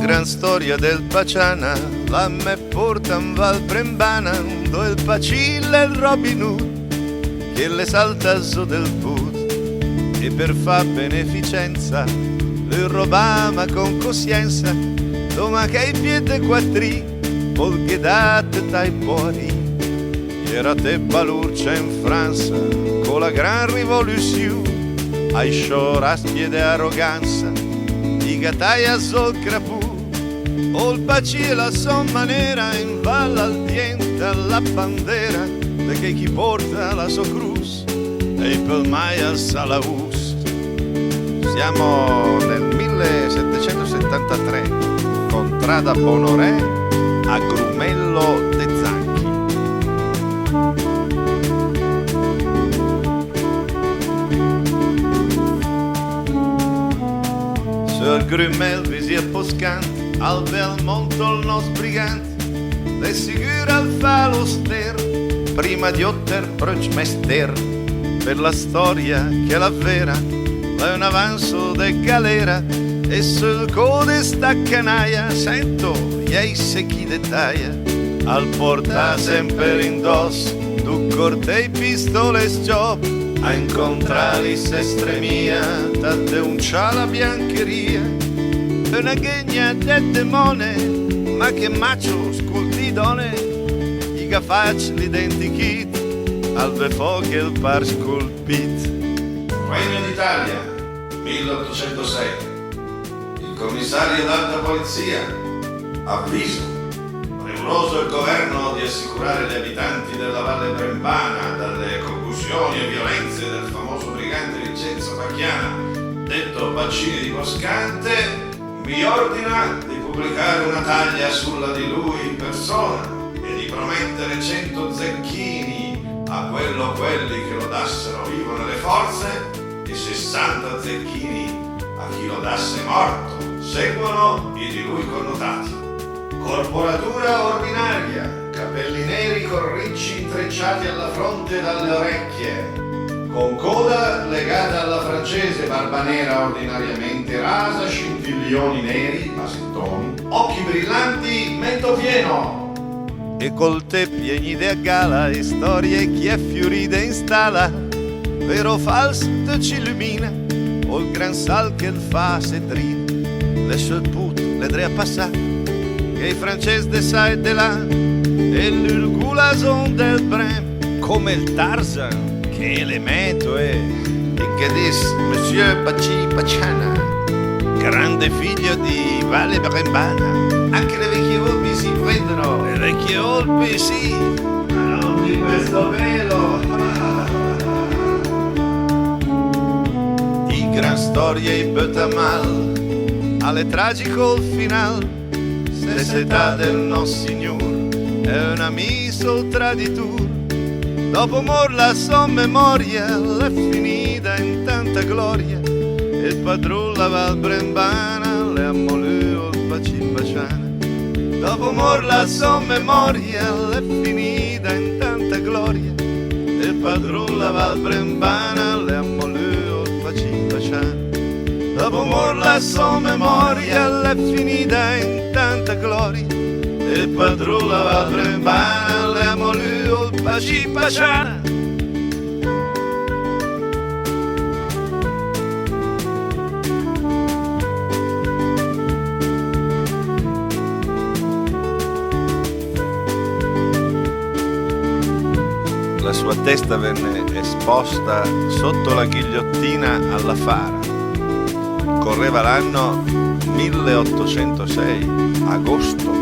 gran storia del Paciana, la me porta in Val Brembana, dove il Pacilla e il Robin Hood, che le salta su del put, e per fa beneficenza, le robama con coscienza, doma che i piedi quattri, polche date tai buoni. Era te balurcia in Francia, con la gran rivoluzione, ai sciorasti ed arroganza, i gataia sul crapù, o il paci e la somma nera in valla al diente alla bandera, perché chi porta la so cruz e i pelmai al Salaus. Siamo nel 1773, contrada Bonoré a Grumello de Zanchi. Sur Grumel vi si apposcant, al bel monto il nos brigant, le sicura al falo ster, prima di otter proc mester, per la storia che la vera, è un avanzo de galera, e sul code sta canaia, sento ei secchi dettaglia, al porta sempre indosso, tu cortei pistole job, a incontrare s'estremia, da denunciare la biancheria, una ghegna de demone, ma che macio scultidone, i gafacci l'identikit, al befo che il par sculpit. Regno d'Italia, 1806. Il commissario d'alta polizia, avviso, premuroso il governo di assicurare gli abitanti della Valle Brembana dalle concussioni e violenze del famoso brigante Vincenzo Pacchiana, detto Bacini di Boscante, mi ordina di pubblicare una taglia sulla di lui in persona e di promettere 100 zecchini a quelli che lo dassero vivo nelle forze e 60 zecchini a chi lo dasse morto. Seguono i di lui connotati. Corporatura ordinaria, capelli neri con ricci intrecciati alla fronte e dalle orecchie, con coda legata alla francese, barba nera ordinariamente rasa, scintilloni neri, basettoni, occhi brillanti, mento pieno. E col te pieni de gala e storie chi è fioride in stala, vero o falso te ci illumina, o il gran sal che il fa sedrina, le sue put le dre a passare, che i francesi de sa e de là, e l'urgulason del brem, come il Tarzan, che elemento è, e che dis Monsieur Paci Pacciana, grande figlio di Valle Brembana. Anche le vecchie volpi si prendono, le vecchie volpi sì, ma non di questo pelo. Di gran storia i Betamal, alle tragico final, se setà del nostro Signor, è una miso traditur. Dopo mor la sua memoria l'è finita in tanta gloria, e il padrone la Val Brembana le ammolò il Pacin Pacciana. Dopo mor la sua memoria l'è finita in tanta gloria, e il padrone la Val Brembana le ammolò il Pacin Pacciana. Dopo mor la sua memoria l'è finita in tanta gloria, e il padrone la Val Brembana le ammolò il Pacin Pacciana. La sua testa venne esposta sotto la ghigliottina alla Fara. Correva l'anno 1806, agosto.